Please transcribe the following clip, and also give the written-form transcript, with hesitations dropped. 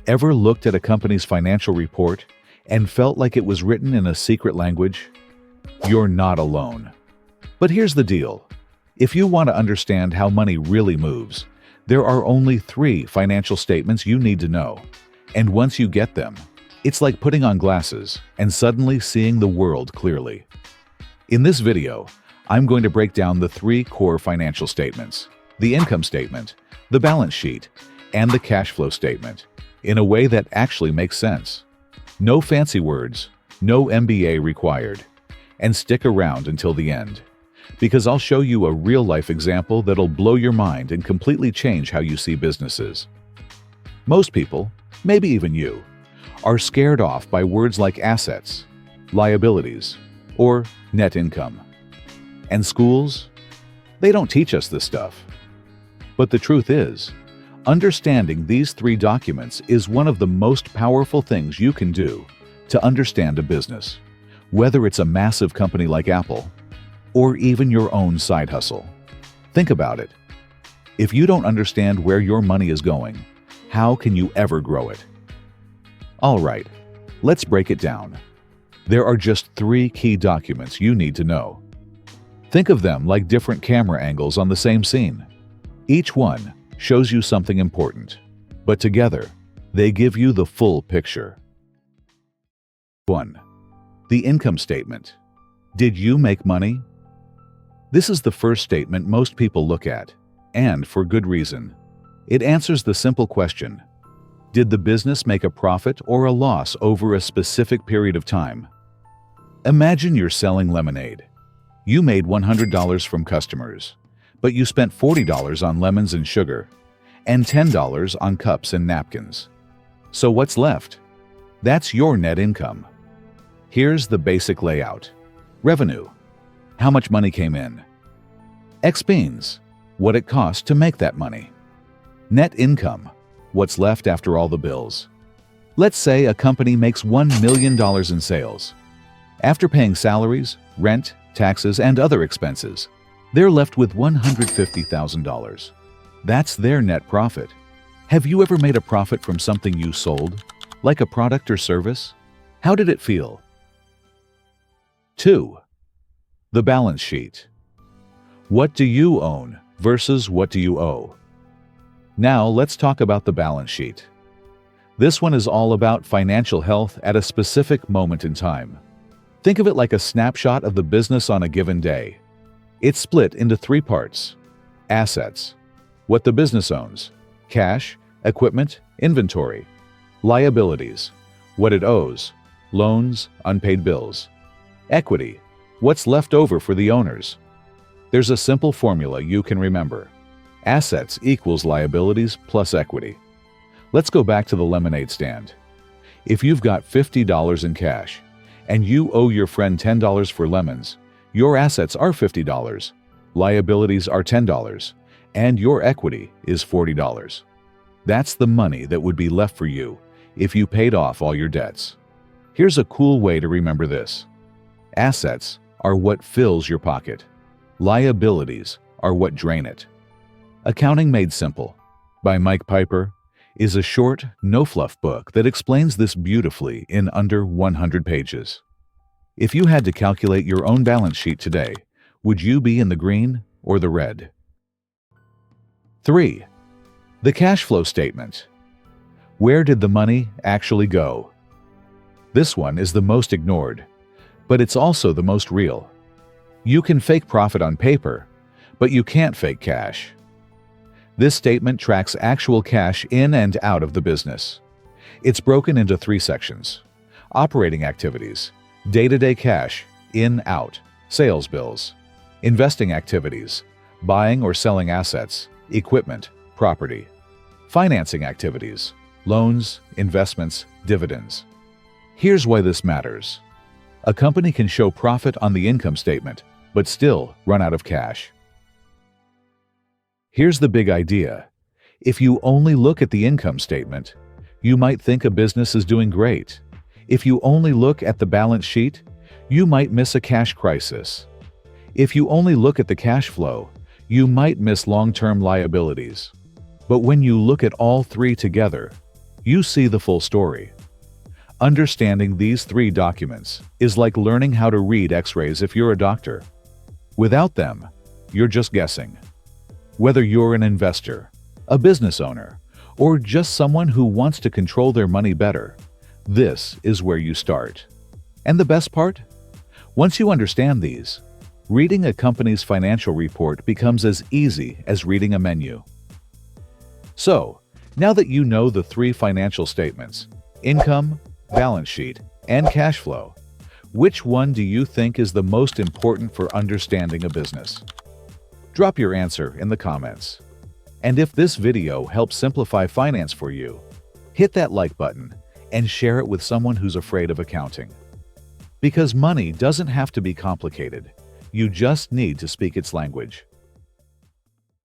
Ever looked at a company's financial report and felt like it was written in a secret language? You're not alone. But here's the deal. If you want to understand how money really moves, there are only 3 financial statements you need to know. And once you get them, it's like putting on glasses and suddenly seeing the world clearly. In this video, I'm going to break down the 3 core financial statements: the income statement, the balance sheet, and the cash flow statement, in a way that actually makes sense. No fancy words, no MBA required. And stick around until the end, because I'll show you a real-life example that'll blow your mind and completely change how you see businesses. Most people, maybe even you, are scared off by words like assets, liabilities, or net income. And schools? They don't teach us this stuff. But the truth is, understanding these 3 documents is one of the most powerful things you can do to understand a business, whether it's a massive company like Apple or even your own side hustle. Think about it. If you don't understand where your money is going, how can you ever grow it? All right, let's break it down. There are just 3 key documents you need to know. Think of them like different camera angles on the same scene. Each one shows you something important, but together, they give you the full picture. 1. The income statement. Did you make money? This is the first statement most people look at, and for good reason. It answers the simple question: did the business make a profit or a loss over a specific period of time? Imagine you're selling lemonade. You made $100 from customers, but you spent $40 on lemons and sugar, and $10 on cups and napkins. So what's left? That's your net income. Here's the basic layout. Revenue: how much money came in. Expense: what it cost to make that money. Net income: what's left after all the bills. Let's say a company makes $1 million in sales. After paying salaries, rent, taxes, and other expenses, they're left with $150,000. That's their net profit. Have you ever made a profit from something you sold, like a product or service? How did it feel? 2. The balance sheet. What do you own versus what do you owe? Now let's talk about the balance sheet. This one is all about financial health at a specific moment in time. Think of it like a snapshot of the business on a given day. It's split into 3 parts. Assets: what the business owns, cash, equipment, inventory. Liabilities: what it owes, loans, unpaid bills. Equity: what's left over for the owners. There's a simple formula you can remember. Assets equals liabilities plus equity. Let's go back to the lemonade stand. If you've got $50 in cash and you owe your friend $10 for lemons, your assets are $50, liabilities are $10, and your equity is $40. That's the money that would be left for you if you paid off all your debts. Here's a cool way to remember this. Assets are what fills your pocket. Liabilities are what drain it. Accounting Made Simple by Mike Piper is a short, no-fluff book that explains this beautifully in under 100 pages. If you had to calculate your own balance sheet today, would you be in the green or the red? 3. The cash flow statement. Where did the money actually go? This one is the most ignored, but it's also the most real. You can fake profit on paper, but you can't fake cash. This statement tracks actual cash in and out of the business. It's broken into 3 sections: operating activities, day-to-day cash, in, out, sales bills; investing activities, buying or selling assets, equipment, property; financing activities, loans, investments, dividends. Here's why this matters. A company can show profit on the income statement, but still run out of cash. Here's the big idea. If you only look at the income statement, you might think a business is doing great. If you only look at the balance sheet, you might miss a cash crisis. If you only look at the cash flow, you might miss long-term liabilities. But when you look at all 3 together, you see the full story. Understanding these three documents is like learning how to read X-rays if you're a doctor. Without them, you're just guessing. Whether you're an investor, a business owner, or just someone who wants to control their money better, this is where you start. And the best part? Once you understand these, reading a company's financial report becomes as easy as reading a menu. So, now that you know the three financial statements, income, balance sheet, and cash flow, which one do you think is the most important for understanding a business? Drop your answer in the comments. And if this video helps simplify finance for you, hit that like button and share it with someone who's afraid of accounting. Because money doesn't have to be complicated. You just need to speak its language.